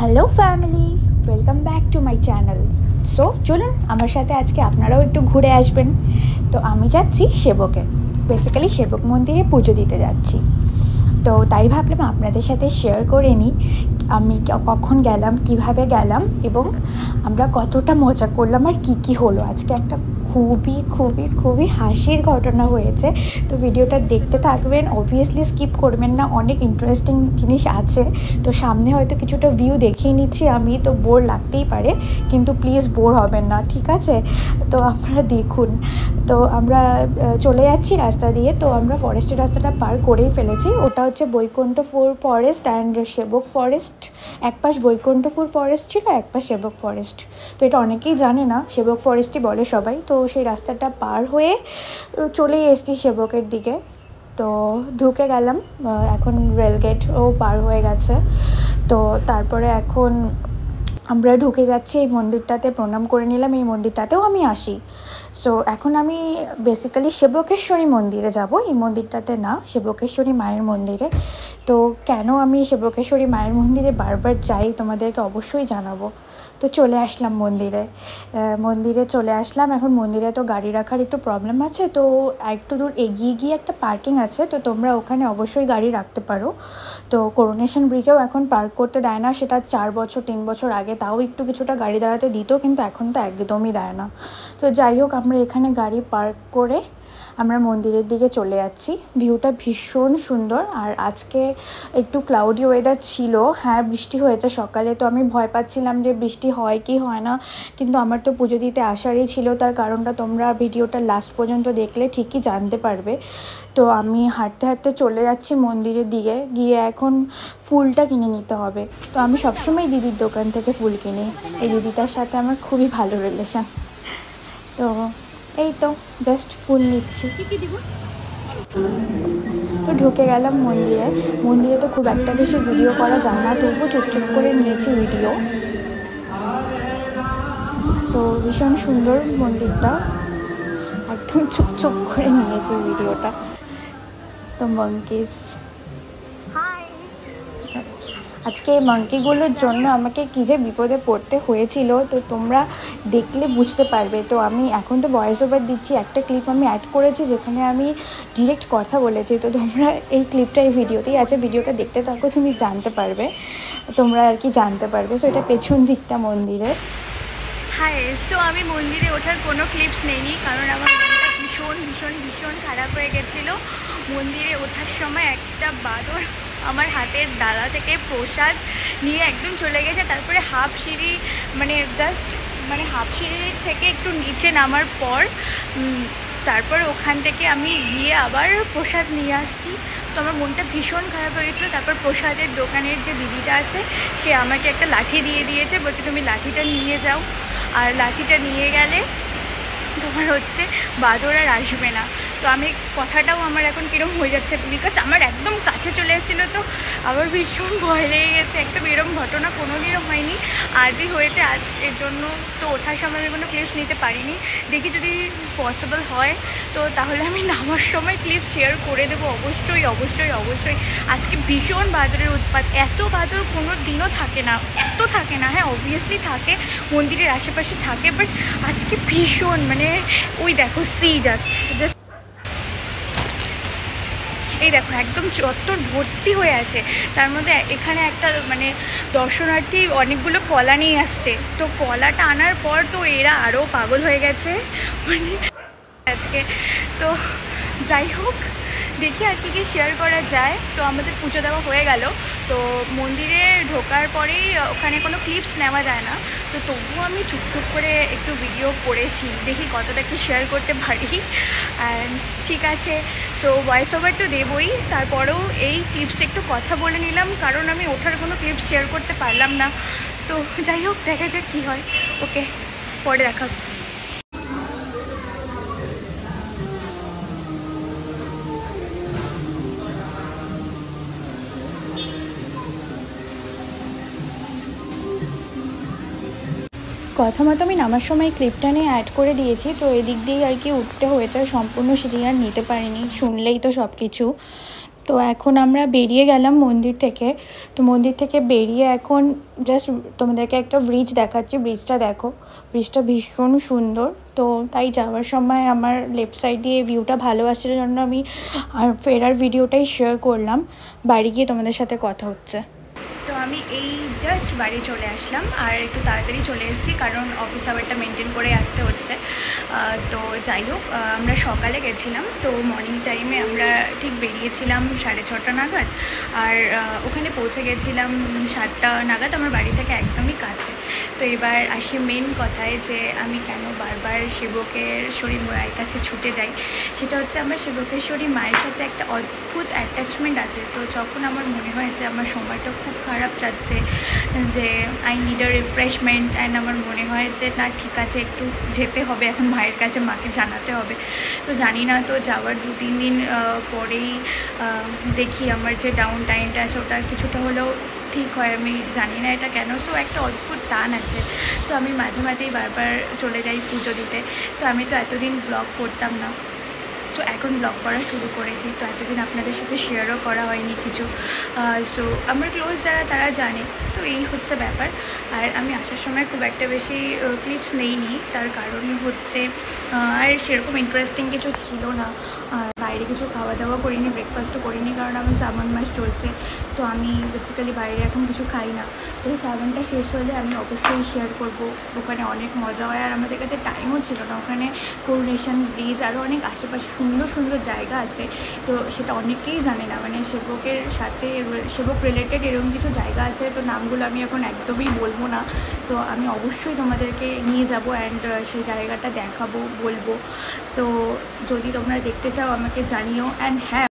Hello family, welcome back to my channel. So চলুন আমার সাথে আজকে আপনারাও একটু ঘুরে আসবেন। তো আমি যাচ্ছি সেবকে, বেসিক্যালি সেবক মন্দিরে পুজো দিতে যাচ্ছি। তো তাই ভাবলাম আপনাদের সাথে শেয়ার করে নিই আমি কখন গেলাম, কিভাবে গেলাম এবং আমরা কতটা মজা করলাম আর কি হলো। আজকে একটা খুবই খুবই খুবই হাসির ঘটনা হয়েছে। তো ভিডিওটা দেখতে থাকবেন, অবভিয়াসলি স্কিপ করবেন না, অনেক ইন্টারেস্টিং জিনিস আছে। তো সামনে হয়তো কিছুটা ভিউ দেখিয়ে নিচ্ছি আমি, তো বোর লাগতেই পারে, কিন্তু প্লিজ বোর হবেন না, ঠিক আছে? তো আপনারা দেখুন। তো আমরা চলে যাচ্ছি রাস্তা দিয়ে। তো আমরা ফরেস্টের রাস্তাটা পার করেই ফেলেছি। ওটা হচ্ছে বৈকুণ্ঠপুর ফরেস্ট অ্যান্ড সেবক ফরেস্ট। এক পাশ বৈকুণ্ঠপুর ফরেস্ট ছিল, এক পাশ সেবক ফরেস্ট। তো এটা অনেকেই জানে না, সেবক ফরেস্টই বলে সবাই। তো সেই রাস্তাটা পার হয়ে চলেই এসেছি সেবকের দিকে। তো ঢুকে গেলাম, এখন রেলগেটও পার হয়ে গেছে। তো তারপরে এখন আমরা ঢুকে যাচ্ছি এই মন্দিরটাতে, প্রণাম করে নিলাম। এই মন্দিরটাতেও আমি আসি। সো এখন আমি বেসিক্যালি সেবকেশ্বরী মন্দিরে যাব, এই মন্দিরটাতে না, সেবকেশ্বরী মায়ের মন্দিরে। তো কেন আমি সেবকেশ্বরী মায়ের মন্দিরে বারবার যাই তোমাদেরকে অবশ্যই জানাবো। তো চলে আসলাম মন্দিরে চলে আসলাম। এখন মন্দিরে তো গাড়ি রাখার একটু প্রবলেম আছে, তো একটু দূর এগিয়ে গিয়ে একটা পার্কিং আছে, তো তোমরা ওখানে অবশ্যই গাড়ি রাখতে পারো। তো করোনেশন ব্রিজেও এখন পার্ক করতে দেয় না, সেটা 4-3 বছর আগে তাও একটু কিছুটা গাড়ি দাঁড়াতে দিত, কিন্তু এখন তো একদমই দেয় না। তো যাই হোক, আমরা এখানে গাড়ি পার্ক করে আমরা মন্দিরের দিকে চলে যাচ্ছি। ভিউটা ভীষণ সুন্দর। আর আজকে একটু ক্লাউডি ওয়েদার ছিল, হ্যাঁ বৃষ্টি হয়েছে সকালে। তো আমি ভয় পাচ্ছিলাম যে বৃষ্টি হয় কি হয় না, কিন্তু আমার তো পুজো দিতে আসারই ছিল। তার কারণটা তোমরা ভিডিওটা লাস্ট পর্যন্ত দেখলে ঠিকই জানতে পারবে। তো আমি হাঁটতে হাঁটতে চলে যাচ্ছি মন্দিরের দিকে, গিয়ে এখন ফুলটা কিনে নিতে হবে। তো আমি সবসময় দিদির দোকান থেকে ফুল কিনি, এই দিদিটার সাথে আমার খুবই ভালো রিলেশান। তো এই তো জাস্ট ফুল নিচ্ছি। তো ঢুকে গেলাম মন্দিরে তো খুব একটা বেশি ভিডিও করা যায় না, তবুও চুপচুপ করে নিয়েছি ভিডিও। তো ভীষণ সুন্দর মন্দিরটা, একদম চুপচুপ করে নিয়েছি ভিডিওটা। তো মাঙ্কিস, আজকে এই মাঙ্কিগুলোর জন্য আমাকে কী যে বিপদে পড়তে হয়েছিল, তো তোমরা দেখলে বুঝতে পারবে। তো আমি এখন তো ভয়েস ওভার দিচ্ছি, একটা ক্লিপ আমি অ্যাড করেছি যেখানে আমি ডিরেক্ট কথা বলেছি। তো তোমরা এই ক্লিপটা এই ভিডিওতেই আছে, ভিডিওটা দেখতে থাকো, তুমি জানতে পারবে, তোমরা আর কি জানতে পারবে। সো এটা পেছন দিকটা মন্দিরে। হ্যাঁ, তো আমি মন্দিরে ওঠার কোনো ক্লিপস নেইনি, কারণ আমার মনটা ভীষণ ভীষণ ভীষণ খারাপ হয়ে গেছিলো। মন্দিরে ওঠার সময় একটা বাদর আমার হাতের ডালা থেকে প্রসাদ নিয়ে একদম চলে গেছে। তারপরে হাফ সিঁড়ি হাফ সিঁড়ি থেকে একটু নিচে নামার পর তারপর ওখান থেকে আমি গিয়ে আবার প্রসাদ নিয়ে আসছি। তো আমার মনটা ভীষণ খারাপ হয়ে গেছিলো। তারপর প্রসাদের দোকানের যে দিদিটা আছে, সে আমাকে একটা লাঠি দিয়ে দিয়েছে, বলছে তুমি লাঠিটা নিয়ে যাও, আর লাঠিটা নিয়ে গেলে তোমার হচ্ছে বাদর আর আসবে না। তো আমি কথাটাও আমার এখন কীরকম হয়ে যাচ্ছে, বিকজ আমার একদম কাছে চলে এসেছিলো। তো আমার ভীষণ ভয় লেগে গেছে, একদম এরকম ঘটনা কোনোদিনও হয়নি, আজই হয়েছে। আজ এর জন্য তো ওঠার সময় কোনো ক্লিপস নিতে পারিনি। দেখি যদি পসিবল হয় তো তাহলে আমি নামার সময় ক্লিপস শেয়ার করে দেবো, অবশ্যই অবশ্যই অবশ্যই। আজকে ভীষণ বাদরের উৎপাত, এত বাদর কোনো দিনও থাকে না, এত থাকে না। হ্যাঁ অবভিয়াসলি থাকে, মন্দিরের আশেপাশে থাকে, বাট আজকে ভীষণ, মানে ওই দেখো জাস্ট এই দেখো একদম চত্বর ভর্তি হয়ে আছে। তার মধ্যে এখানে একটা দর্শনার্থী অনেকগুলো কলা নিয়ে আসছে। তো কলাটা আনার পর তো এরা আরও পাগল হয়ে গেছে আজকে। তো যাই হোক, দেখি আর কি শেয়ার করা যায়। তো আমাদের পুজো দেওয়া হয়ে গেল। তো মন্দিরে ঢোকার পরেই ওখানে কোনো ক্লিপস নেওয়া যায় না, তো তবুও আমি চুপচুপ করে একটু ভিডিও করেছি, দেখি কতটা কি শেয়ার করতে পারি। অ্যান্ড ঠিক আছে, সো ভয়েস ওভার তো দেবই, তারপরেও এই ক্লিপসে একটু কথা বলে নিলাম, কারণ আমি ওঠার কোনো ক্লিপস শেয়ার করতে পারলাম না। তো যাই হোক, দেখা যাক কী হয়। ওকে, পরে দেখা হচ্ছে। কথা মতো আমি নামার সময় ক্লিপটা নিয়ে অ্যাড করে দিয়েছি। তো এদিক দিয়েই আর কি উঠতে হয়েছে, সম্পূর্ণ সিঁড়ি আর নিতে পারিনি, শুনলেই তো সব কিছু। তো এখন আমরা বেরিয়ে গেলাম মন্দির থেকে। তো মন্দির থেকে বেরিয়ে এখন জাস্ট তোমাদেরকে একটা ব্রিজ দেখাচ্ছি, ব্রিজটা দেখো, ব্রিজটা ভীষণ সুন্দর। তো তাই যাওয়ার সময় আমার লেফট সাইড দিয়ে ভিউটা ভালো আসছিল জন্য আমি আর ফেরার ভিডিওটাই শেয়ার করলাম। বাড়ি গিয়ে তোমাদের সাথে কথা হচ্ছে। তো আমি এই জাস্ট বাড়ি চলে আসলাম, আর একটু তাড়াতাড়ি চলে এসেছি কারণ অফিস আওয়ারটা মেনটেন করে আসতে হচ্ছে। তো যাই হোক, আমরা সকালে গেছিলাম, তো মর্নিং টাইমে আমরা ঠিক বেরিয়েছিলাম 6:30 নাগাদ, আর ওখানে পৌঁছে গেছিলাম 7টা নাগাদ, আমার বাড়ি থেকে একদমই কাছে। তো এবার আসি মেন কথায়, যে আমি কেন বারবার শিবকেশ্বরী মায়ের কাছে ছুটে যাই। সেটা হচ্ছে আমার শিবকেশ্বরী মায়ের সাথে একটা অদ্ভুত অ্যাটাচমেন্ট আছে। তো যখন আমার মনে হয় যে আমার সময়টা খুব খারাপ যাচ্ছে, যে I need a refreshment, and আমার মনে হয় যে না ঠিক আছে একটু যেতে হবে এখন মায়ের কাছে, মাকে জানাতে হবে। তো জানি না, তো যাওয়ার 2-3 দিন পরেই দেখি আমার যে ডাউন টাইমটা আছে ওটা কিছুটা হলেও ঠিক হয়, আমি জানি না এটা কেন। সো একটা অদ্ভুত টান আছে। তো আমি মাঝে মাঝেই বারবার চলে যাই পুজো দিতে। তো আমি তো এতদিন ব্লগ করতাম না, সো এখন ব্লগ করা শুরু করেছি। তো এতদিন আপনাদের সাথে শেয়ারও করা হয়নি কিছু। সো আমার ক্লোজ যারা তারা জানে। তো এই হচ্ছে ব্যাপার। আর আমি আসার সময় খুব একটা বেশি ক্লিপস নেইনি, তার কারণ হচ্ছে আর সেরকম ইন্টারেস্টিং কিছু ছিল না। আর বাইরে কিছু খাওয়া দাওয়া করিনি, ব্রেকফাস্টও করিনি, কারণ আমার শ্রাবণ মাস চলছে। তো আমি বেসিক্যালি বাইরে এখন কিছু খাই না। তো শ্রাবণটা শেষ হলে আমি অবশ্যই শেয়ার করব। ওখানে অনেক মজা হয়, আর আমাদের কাছে টাইমও ছিল না। ওখানে করোনেশন ব্রিজ আরও অনেক আশেপাশে সুন্দর সুন্দর জায়গা আছে। তো সেটা অনেকেই জানে না, মানে সেবকের সাথে সেবক রিলেটেড এরকম কিছু জায়গা আছে। তো নামগুলো আমি এখন একদমই বলবো না। তো আমি অবশ্যই তোমাদেরকে নিয়ে যাব, অ্যান্ড সেই জায়গাটা দেখাবো, বলবো। তো যদি তোমরা দেখতে চাও আমাকে জানিও। অ্যান্ড হ্যাঁ,